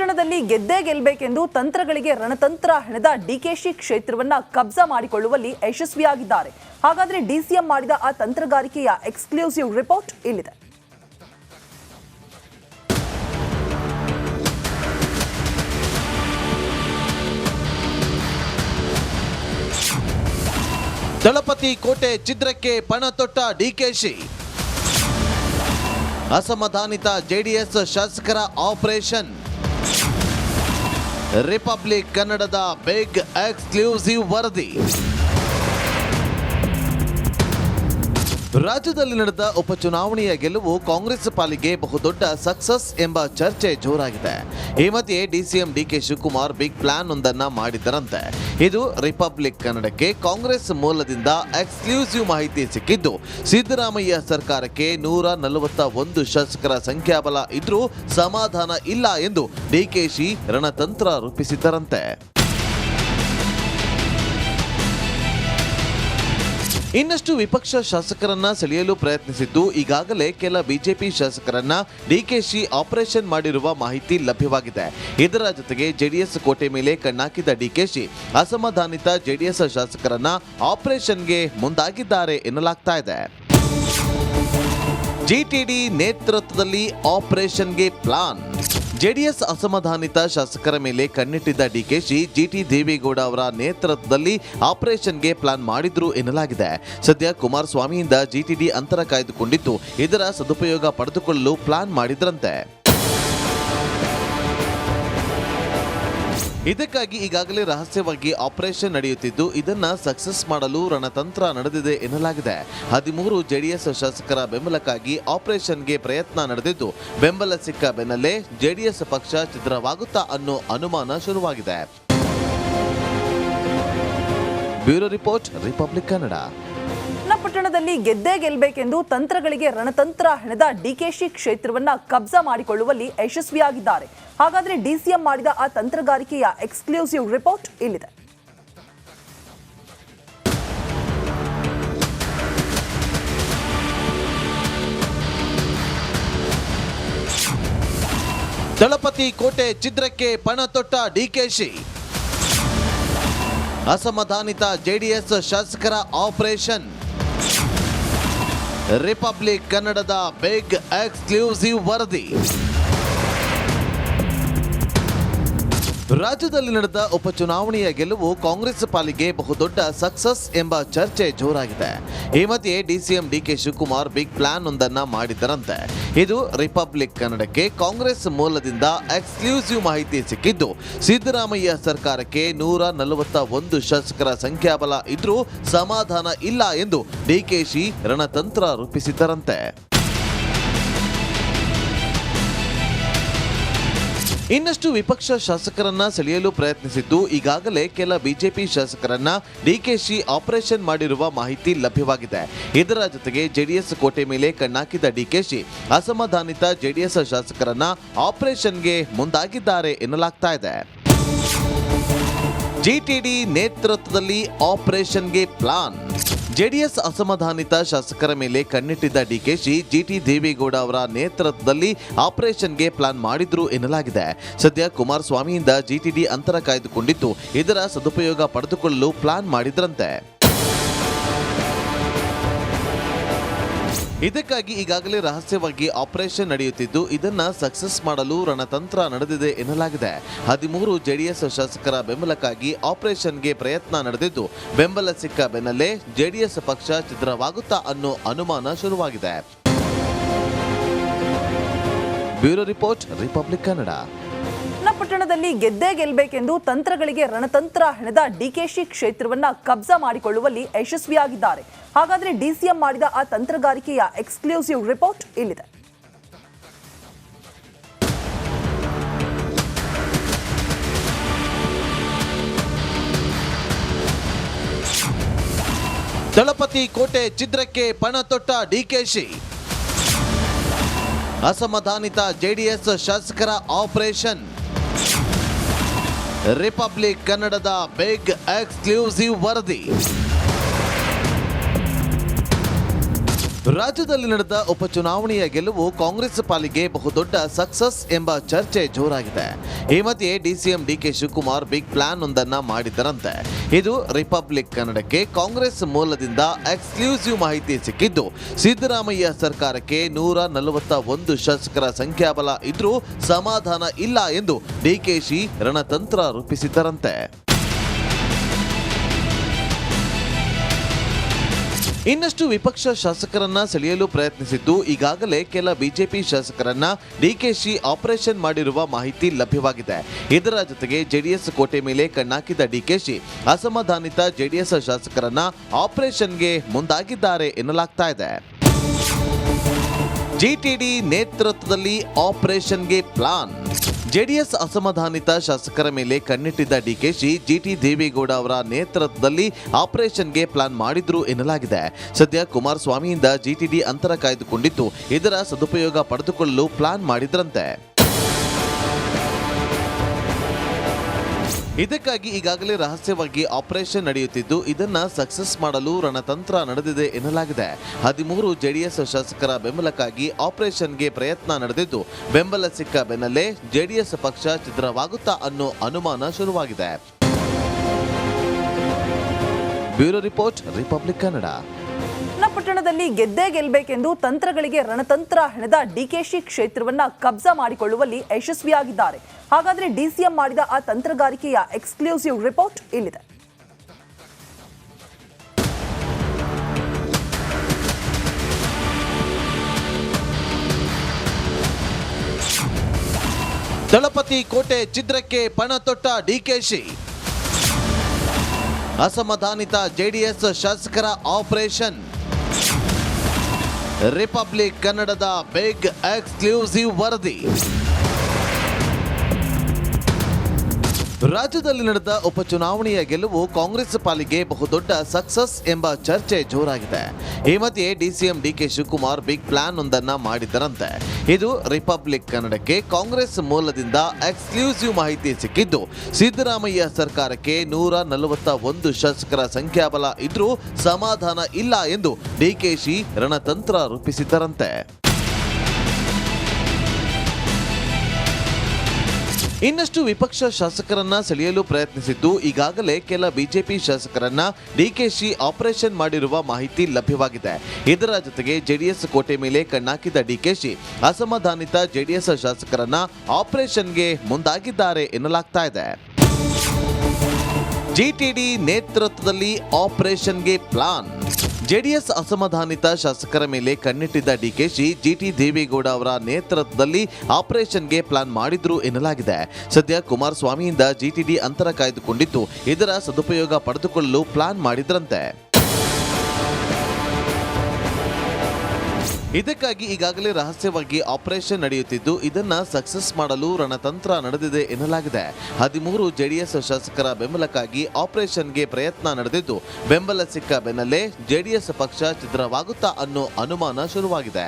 ಪಟ್ಟಣದಲ್ಲಿ ಗೆದ್ದೇ ಗೆಲ್ಲಬೇಕೆಂದು ತಂತ್ರಗಳಿಗೆ ರಣತಂತ್ರ ಹೆಣೆದ ಡಿಕೆಶಿ ಕ್ಷೇತ್ರವನ್ನ ಕಬ್ಜಾ ಮಾಡಿಕೊಳ್ಳುವಲ್ಲಿ ಯಶಸ್ವಿಯಾಗಿದ್ದಾರೆ. ಹಾಗಾದ್ರೆ ಡಿಸಿಎಂ ಮಾಡಿದ ಆ ತಂತ್ರಗಾರಿಕೆಯ ಎಕ್ಸ್ಕ್ಲೂಸಿವ್ ರಿಪೋರ್ಟ್ ಇಲ್ಲಿದೆ. ದಳಪತಿ ಕೋಟೆ ಛಿದ್ರಕ್ಕೆ ಪಣ ತೊಟ್ಟ ಡಿಕೆಶಿ. ಅಸಮಾಧಾನಿತ ಜೆಡಿಎಸ್ ಶಾಸಕರ ಆಪರೇಷನ್. ರಿಪಬ್ಲಿಕ್ ಕನ್ನಡದ ಬಿಗ್ ಎಕ್ಸ್ಕ್ಲೂಸಿವ್ ವರದಿ. ರಾಜ್ಯದಲ್ಲಿ ನಡೆದ ಉಪಚುನಾವಣೆಯ ಗೆಲುವು ಕಾಂಗ್ರೆಸ್ ಪಾಲಿಗೆ ಬಹುದೊಡ್ಡ ಸಕ್ಸಸ್ ಎಂಬ ಚರ್ಚೆ ಜೋರಾಗಿದೆ. ಈ ಮಧ್ಯೆ DCM DK Shivakumar big plan ಒಂದನ್ನ ಮಾಡಿದ್ದರಂತೆ. ಇದು ರಿಪಬ್ಲಿಕ್ ಕನ್ನಡಕ್ಕೆ ಕಾಂಗ್ರೆಸ್ ಮೂಲದಿಂದ ಎಕ್ಸ್ಕ್ಲೂಸಿವ್ ಮಾಹಿತಿ ಸಿಕ್ಕಿದ್ದು, ಸಿದ್ದರಾಮಯ್ಯ ಸರ್ಕಾರಕ್ಕೆ 141 ಶಾಸಕರ ಸಂಖ್ಯಾಬಲ ಇದ್ರೂ ಸಮಾಧಾನ ಇಲ್ಲ ಎಂದು ಡಿಕೆಶಿ ರಣತಂತ್ರ ರೂಪಿಸಿದ್ದರಂತೆ. ಇನ್ನಷ್ಟು ವಿಪಕ್ಷ ಶಾಸಕರನ್ನ ಸೆಳೆಯಲು ಪ್ರಯತ್ನಿಸಿದ್ದು, ಈಗಾಗಲೇ ಕೆಲ ಬಿಜೆಪಿ ಶಾಸಕರನ್ನ ಡಿಕೆಶಿ ಆಪರೇಷನ್ ಮಾಡಿರುವ ಮಾಹಿತಿ ಲಭ್ಯವಾಗಿದೆ. ಇದರ ಜೊತೆಗೆ ಜೆಡಿಎಸ್ ಕೋಟೆ ಮೇಲೆ ಕಣ್ಣಾಕಿದ ಡಿಕೆಶಿ ಅಸಮಾಧಾನಿತ ಜೆಡಿಎಸ್ ಶಾಸಕರನ್ನ ಆಪರೇಷನ್ಗೆ ಮುಂದಾಗಿದ್ದಾರೆ ಎನ್ನಲಾಗ್ತಾ ಇದೆ. ಜಿಟಿಡಿ ನೇತೃತ್ವದಲ್ಲಿ ಆಪರೇಷನ್ಗೆ ಪ್ಲಾನ್. ಜೆಡಿಎಸ್ ಅಸಮಾಧಾನಿತ ಶಾಸಕರ ಮೇಲೆ ಕಣ್ಣಿಟ್ಟಿದ್ದ ಡಿಕೆಶಿ ಜಿಟಿ ದೇವೇಗೌಡ ಅವರ ನೇತೃತ್ವದಲ್ಲಿ ಆಪರೇಷನ್ಗೆ ಪ್ಲಾನ್ ಮಾಡಿದ್ರು ಎನ್ನಲಾಗಿದೆ. ಸದ್ಯ ಕುಮಾರಸ್ವಾಮಿಯಿಂದ ಜಿಟಿಡಿ ಅಂತರ ಕಾಯ್ದುಕೊಂಡಿದ್ದು, ಇದರ ಸದುಪಯೋಗ ಪಡೆದುಕೊಳ್ಳಲು ಪ್ಲಾನ್ ಮಾಡಿದ್ರಂತೆ. ಇದಕ್ಕಾಗಿ ಈಗಾಗಲೇ ರಹಸ್ಯವಾಗಿ ಆಪರೇಷನ್ ನಡೆಯುತ್ತಿದ್ದು, ಇದನ್ನ ಸಕ್ಸಸ್ ಮಾಡಲು ರಣತಂತ್ರ ನಡೆದಿದೆ ಎನ್ನಲಾಗಿದೆ. 13 ಜೆಡಿಎಸ್ ಶಾಸಕರ ಬೆಂಬಲಕ್ಕಾಗಿ ಆಪರೇಷನ್ಗೆ ಪ್ರಯತ್ನ ನಡೆದಿದ್ದು, ಬೆಂಬಲ ಸಿಕ್ಕ ಬೆನ್ನಲ್ಲೇ ಜೆಡಿಎಸ್ ಪಕ್ಷ ಛಿದ್ರವಾಗುತ್ತಾ ಅನ್ನೋ ಅನುಮಾನ ಶುರುವಾಗಿದೆ. Bureau report, republic Kannada. ಪಟ್ಟಣದಲ್ಲಿ ಗೆದ್ದೇ ಗೆಲ್ಲಬೇಕೆಂದು ತಂತ್ರಗಳಿಗೆ ರಣತಂತ್ರ ಹೆಣೆದ ಡಿಕೆಶಿ ಕ್ಷೇತ್ರವನ್ನ ಕಬ್ಜಾ ಮಾಡಿಕೊಳ್ಳುವಲ್ಲಿ ಯಶಸ್ವಿಯಾಗಿದ್ದಾರೆ. ಹಾಗಾದ್ರೆ ಡಿಸಿಎಂ ಮಾಡಿದ ಆ ತಂತ್ರಗಾರಿಕೆಯ ಎಕ್ಸ್ಕ್ಲೂಸಿವ್ ರಿಪೋರ್ಟ್ ಇಲ್ಲಿದೆ. ದಳಪತಿ ಕೋಟೆ ಛಿದ್ರಕ್ಕೆ ಪಣ ತೊಟ್ಟ ಡಿಕೆಶಿ. ಅಸಮಾಧಾನಿತ ಜೆಡಿಎಸ್ ಶಾಸಕರ ಆಪರೇಷನ್. ರಿಪಬ್ಲಿಕ್ ಕನ್ನಡದ ಬಿಗ್ ಎಕ್ಸ್ಕ್ಲೂಸಿವ್ ವರದಿ. ರಾಜ್ಯದಲ್ಲಿ ನಡೆದ ಉಪಚುನಾವಣೆಯ ಗೆಲುವು ಕಾಂಗ್ರೆಸ್ ಪಾಲಿಗೆ ಬಹುದೊಡ್ಡ ಸಕ್ಸಸ್ ಎಂಬ ಚರ್ಚೆ ಜೋರಾಗಿದೆ. ಈ ಮಧ್ಯೆ DCM DK Shivakumar big plan ಒಂದನ್ನ ಮಾಡಿದ್ದರಂತೆ. ಇದು ರಿಪಬ್ಲಿಕ್ ಕನ್ನಡಕ್ಕೆ ಕಾಂಗ್ರೆಸ್ ಮೂಲದಿಂದ ಎಕ್ಸ್ಕ್ಲೂಸಿವ್ ಮಾಹಿತಿ ಸಿಕ್ಕಿದ್ದು, ಸಿದ್ದರಾಮಯ್ಯ ಸರ್ಕಾರಕ್ಕೆ 141 ಶಾಸಕರ ಸಂಖ್ಯಾಬಲ ಇದ್ರೂ ಸಮಾಧಾನ ಇಲ್ಲ ಎಂದು ಡಿಕೆಶಿ ರಣತಂತ್ರ ರೂಪಿಸಿದ್ದರಂತೆ. ಇನ್ನಷ್ಟು ವಿಪಕ್ಷ ಶಾಸಕರನ್ನ ಸೆಳೆಯಲು ಪ್ರಯತ್ನಿಸಿದ್ದು, ಈಗಾಗಲೇ ಕೆಲ ಬಿಜೆಪಿ ಶಾಸಕರನ್ನ ಡಿಕೆಶಿ ಆಪರೇಷನ್ ಮಾಡಿರುವ ಮಾಹಿತಿ ಲಭ್ಯವಾಗಿದೆ. ಇದರ ಜೊತೆಗೆ ಜೆಡಿಎಸ್ ಕೋಟೆ ಮೇಲೆ ಕಣ್ಣಾಕಿದ ಡಿಕೆಶಿ ಅಸಮಾಧಾನಿತ ಜೆಡಿಎಸ್ ಶಾಸಕರನ್ನ ಆಪರೇಷನ್ಗೆ ಮುಂದಾಗಿದ್ದಾರೆ ಎನ್ನಲಾಗ್ತಾ ಇದೆ. ಜಿಟಿಡಿ ನೇತೃತ್ವದಲ್ಲಿ ಆಪರೇಷನ್ಗೆ ಪ್ಲಾನ್. ಜೆಡಿಎಸ್ ಅಸಮಾಧಾನಿತ ಶಾಸಕರ ಮೇಲೆ ಕಣ್ಣಿಟ್ಟಿದ್ದ ಡಿಕೆಶಿ ಜಿಟಿ ದೇವೇಗೌಡ ಅವರ ನೇತೃತ್ವದಲ್ಲಿ ಆಪರೇಷನ್ಗೆ ಪ್ಲಾನ್ ಮಾಡಿದ್ರು ಎನ್ನಲಾಗಿದೆ. ಸದ್ಯ ಕುಮಾರಸ್ವಾಮಿಯಿಂದ ಜಿಟಿಡಿ ಅಂತರ ಕಾಯ್ದುಕೊಂಡಿದ್ದು, ಇದರ ಸದುಪಯೋಗ ಪಡೆದುಕೊಳ್ಳಲು ಪ್ಲಾನ್ ಮಾಡಿದ್ರಂತೆ. ಇದಕ್ಕಾಗಿ ಈಗಾಗಲೇ ರಹಸ್ಯವಾಗಿ ಆಪರೇಷನ್ ನಡೆಯುತ್ತಿದ್ದು, ಇದನ್ನ ಸಕ್ಸಸ್ ಮಾಡಲು ರಣತಂತ್ರ ನಡೆದಿದೆ ಎನ್ನಲಾಗಿದೆ. 13 ಜೆಡಿಎಸ್ ಶಾಸಕರ ಬೆಂಬಲಕ್ಕಾಗಿ ಆಪರೇಷನ್ಗೆ ಪ್ರಯತ್ನ ನಡೆದಿದ್ದು, ಬೆಂಬಲ ಸಿಕ್ಕ ಬೆನ್ನಲ್ಲೇ ಜೆಡಿಎಸ್ ಪಕ್ಷ ಛಿದ್ರವಾಗುತ್ತಾ ಅನ್ನೋ ಅನುಮಾನ ಶುರುವಾಗಿದೆ. Bureau report, republic Kannada. ಪಟ್ಟಣದಲ್ಲಿ ಗೆದ್ದೇ ಗೆಲ್ಲಬೇಕೆಂದು ತಂತ್ರಗಳಿಗೆ ರಣತಂತ್ರ ಹೆಣೆದ ಡಿಕೆಶಿ ಕ್ಷೇತ್ರವನ್ನ ಕಬ್ಜಾ ಮಾಡಿಕೊಳ್ಳುವಲ್ಲಿ ಯಶಸ್ವಿಯಾಗಿದ್ದಾರೆ. ಹಾಗಾದ್ರೆ ಡಿಸಿಎಂ ಮಾಡಿದ ಆ ತಂತ್ರಗಾರಿಕೆಯ ಎಕ್ಸ್ಕ್ಲೂಸಿವ್ ರಿಪೋರ್ಟ್ ಇಲ್ಲಿದೆ. ದಳಪತಿ ಕೋಟೆ ಛಿದ್ರಕ್ಕೆ ಪಣ ತೊಟ್ಟ ಡಿಕೆಶಿ. ಅಸಮಾಧಾನಿತ ಜೆಡಿಎಸ್ ಶಾಸಕರ ಆಪರೇಷನ್. ರಿಪಬ್ಲಿಕ್ ಕನ್ನಡದ ಬಿಗ್ ಎಕ್ಸ್ಕ್ಲೂಸಿವ್ ವರದಿ. ರಾಜ್ಯದಲ್ಲಿ ನಡೆದ ಉಪಚುನಾವಣೆಯ ಗೆಲುವು ಕಾಂಗ್ರೆಸ್ ಪಾಲಿಗೆ ಬಹುದೊಡ್ಡ ಸಕ್ಸಸ್ ಎಂಬ ಚರ್ಚೆ ಜೋರಾಗಿದೆ. ಈ ಮಧ್ಯೆ DCM DK Shivakumar big plan ಒಂದನ್ನ ಮಾಡಿದ್ದರಂತೆ. ಇದು ರಿಪಬ್ಲಿಕ್ ಕನ್ನಡಕ್ಕೆ ಕಾಂಗ್ರೆಸ್ ಮೂಲದಿಂದ ಎಕ್ಸ್ಕ್ಲೂಸಿವ್ ಮಾಹಿತಿ ಸಿಕ್ಕಿದ್ದು, ಸಿದ್ದರಾಮಯ್ಯ ಸರ್ಕಾರಕ್ಕೆ 141 ಶಾಸಕರ ಸಂಖ್ಯಾಬಲ ಇದ್ರೂ ಸಮಾಧಾನ ಇಲ್ಲ ಎಂದು ಡಿಕೆಶಿ ರಣತಂತ್ರ ರೂಪಿಸಿದ್ದರಂತೆ. ಇನ್ನಷ್ಟು ವಿಪಕ್ಷ ಶಾಸಕರನ್ನ ಸೆಳೆಯಲು ಪ್ರಯತ್ನಿಸಿದ್ದು, ಈಗಾಗಲೇ ಕೆಲ ಬಿಜೆಪಿ ಶಾಸಕರನ್ನ ಡಿಕೆಶಿ ಆಪರೇಷನ್ ಮಾಡಿರುವ ಮಾಹಿತಿ ಲಭ್ಯವಾಗಿದೆ. ಇದರ ಜೊತೆಗೆ ಜೆಡಿಎಸ್ ಕೋಟೆ ಮೇಲೆ ಕಣ್ಣಾಕಿದ ಡಿಕೆಶಿ ಅಸಮಾಧಾನಿತ ಜೆಡಿಎಸ್ ಶಾಸಕರನ್ನ ಆಪರೇಷನ್ಗೆ ಮುಂದಾಗಿದ್ದಾರೆ ಎನ್ನಲಾಗ್ತಾ ಇದೆ. ಜಿಟಿಡಿ ನೇತೃತ್ವದಲ್ಲಿ ಆಪರೇಷನ್ಗೆ ಪ್ಲಾನ್. ಜೆಡಿಎಸ್ ಅಸಮಾಧಾನಿತ ಶಾಸಕರ ಮೇಲೆ ಕಣ್ಣಿಟ್ಟಿದ್ದ ಡಿಕೆಶಿ ಜಿಟಿ ದೇವೇಗೌಡ ಅವರ ನೇತೃತ್ವದಲ್ಲಿ ಆಪರೇಷನ್ಗೆ ಪ್ಲಾನ್ ಮಾಡಿದ್ರು ಎನ್ನಲಾಗಿದೆ. ಸದ್ಯ ಕುಮಾರಸ್ವಾಮಿಯಿಂದ ಜಿಟಿಡಿ ಅಂತರ ಕಾಯ್ದುಕೊಂಡಿದ್ದು, ಇದರ ಸದುಪಯೋಗ ಪಡೆದುಕೊಳ್ಳಲು ಪ್ಲಾನ್ ಮಾಡಿದ್ರಂತೆ. ಇದಕ್ಕಾಗಿ ಈಗಾಗಲೇ ರಹಸ್ಯವಾಗಿ ಆಪರೇಷನ್ ನಡೆಯುತ್ತಿದ್ದು, ಇದನ್ನ ಸಕ್ಸಸ್ ಮಾಡಲು ರಣತಂತ್ರ ನಡೆದಿದೆ ಎನ್ನಲಾಗಿದೆ. 13 ಜೆಡಿಎಸ್ ಶಾಸಕರ ಬೆಂಬಲಕ್ಕಾಗಿ ಆಪರೇಷನ್ಗೆ ಪ್ರಯತ್ನ ನಡೆದಿದ್ದು, ಬೆಂಬಲ ಸಿಕ್ಕ ಬೆನ್ನಲ್ಲೇ ಜೆಡಿಎಸ್ ಪಕ್ಷ ಛಿದ್ರವಾಗುತ್ತಾ ಅನ್ನೋ ಅನುಮಾನ ಶುರುವಾಗಿದೆ. Bureau report, republic Kannada. ಪಟ್ಟಣದಲ್ಲಿ ಗೆದ್ದೇ ಗೆಲ್ಲಬೇಕೆಂದು ತಂತ್ರಗಳಿಗೆ ರಣತಂತ್ರ ಹೆಣೆದ ಡಿಕೆಶಿ ಕ್ಷೇತ್ರವನ್ನ ಕಬ್ಜಾ ಮಾಡಿಕೊಳ್ಳುವಲ್ಲಿ ಯಶಸ್ವಿಯಾಗಿದ್ದಾರೆ. ಹಾಗಾದ್ರೆ ಡಿಸಿಎಂ ಮಾಡಿದ ಆ ತಂತ್ರಗಾರಿಕೆಯ ಎಕ್ಸ್ಕ್ಲೂಸಿವ್ ರಿಪೋರ್ಟ್ ಇಲ್ಲಿದೆ. ದಳಪತಿ ಕೋಟೆ ಛಿದ್ರಕ್ಕೆ ಪಣ ತೊಟ್ಟ ಡಿಕೆಶಿ. ಅಸಮಾಧಾನಿತ ಜೆಡಿಎಸ್ ಶಾಸಕರ ಆಪರೇಷನ್. ರಿಪಬ್ಲಿಕ್ ಕನ್ನಡದ ಬಿಗ್ ಎಕ್ಸ್ಕ್ಲೂಸಿವ್ ವರದಿ. ರಾಜ್ಯದಲ್ಲಿ ನಡೆದ ಉಪಚುನಾವಣೆಯ ಗೆಲುವು ಕಾಂಗ್ರೆಸ್ ಪಾಲಿಗೆ ಬಹುದೊಡ್ಡ ಸಕ್ಸಸ್ ಎಂಬ ಚರ್ಚೆ ಜೋರಾಗಿದೆ. ಈ ಮಧ್ಯೆ DCM DK Shivakumar big plan ಒಂದನ್ನ ಮಾಡಿದ್ದರಂತೆ. ಇದು ರಿಪಬ್ಲಿಕ್ ಕನ್ನಡಕ್ಕೆ ಕಾಂಗ್ರೆಸ್ ಮೂಲದಿಂದ ಎಕ್ಸ್ಕ್ಲೂಸಿವ್ ಮಾಹಿತಿ ಸಿಕ್ಕಿದ್ದು, ಸಿದ್ದರಾಮಯ್ಯ ಸರ್ಕಾರಕ್ಕೆ 141 ಶಾಸಕರ ಸಂಖ್ಯಾಬಲ ಇದ್ರೂ ಸಮಾಧಾನ ಇಲ್ಲ ಎಂದು ಡಿಕೆಶಿ ರಣತಂತ್ರ ರೂಪಿಸಿದ್ದರಂತೆ. ಇನ್ನಷ್ಟು ವಿಪಕ್ಷ ಶಾಸಕರನ್ನ ಸೆಳೆಯಲು ಪ್ರಯತ್ನಿಸಿದ್ದು, ಈಗಾಗಲೇ ಕೆಲ ಬಿಜೆಪಿ ಶಾಸಕರನ್ನ ಡಿಕೆಶಿ ಆಪರೇಷನ್ ಮಾಡಿರುವ ಮಾಹಿತಿ ಲಭ್ಯವಾಗಿದೆ. ಇದರ ಜೊತೆಗೆ ಜೆಡಿಎಸ್ ಕೋಟೆ ಮೇಲೆ ಕಣ್ಣಾಕಿದ ಡಿಕೆಶಿ ಅಸಮಾಧಾನಿತ ಜೆಡಿಎಸ್ ಶಾಸಕರನ್ನ ಆಪರೇಷನ್ಗೆ ಮುಂದಾಗಿದ್ದಾರೆ ಎನ್ನಲಾಗ್ತಾ ಇದೆ. ಜಿಟಿಡಿ ನೇತೃತ್ವದಲ್ಲಿ ಆಪರೇಷನ್ಗೆ ಪ್ಲಾನ್. ಜೆಡಿಎಸ್ ಅಸಮಾಧಾನಿತ ಶಾಸಕರ ಮೇಲೆ ಕಣ್ಣಿಟ್ಟಿದ್ದ ಡಿಕೆಶಿ ಜಿಟಿ ದೇವೇಗೌಡ ಅವರ ನೇತೃತ್ವದಲ್ಲಿ ಆಪರೇಷನ್ಗೆ ಪ್ಲಾನ್ ಮಾಡಿದ್ರು ಎನ್ನಲಾಗಿದೆ. ಸದ್ಯ ಕುಮಾರಸ್ವಾಮಿಯಿಂದ ಜಿಟಿಡಿ ಅಂತರ ಕಾಯ್ದುಕೊಂಡಿದ್ದು, ಇದರ ಸದುಪಯೋಗ ಪಡೆದುಕೊಳ್ಳಲು ಪ್ಲಾನ್ ಮಾಡಿದ್ರಂತೆ. ಇದಕ್ಕಾಗಿ ಈಗಾಗಲೇ ರಹಸ್ಯವಾಗಿ ಆಪರೇಷನ್ ನಡೆಯುತ್ತಿದ್ದು, ಇದನ್ನ ಸಕ್ಸಸ್ ಮಾಡಲು ರಣತಂತ್ರ ನಡೆದಿದೆ ಎನ್ನಲಾಗಿದೆ. 13 ಜೆಡಿಎಸ್ ಶಾಸಕರ ಬೆಂಬಲಕ್ಕಾಗಿ ಆಪರೇಷನ್ಗೆ ಪ್ರಯತ್ನ ನಡೆದಿದ್ದು, ಬೆಂಬಲ ಸಿಕ್ಕ ಬೆನ್ನಲ್ಲೇ ಜೆಡಿಎಸ್ ಪಕ್ಷ ಛಿದ್ರವಾಗುತ್ತಾ ಅನ್ನೋ ಅನುಮಾನ ಶುರುವಾಗಿದೆ.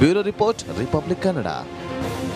Bureau report, republic Kannada.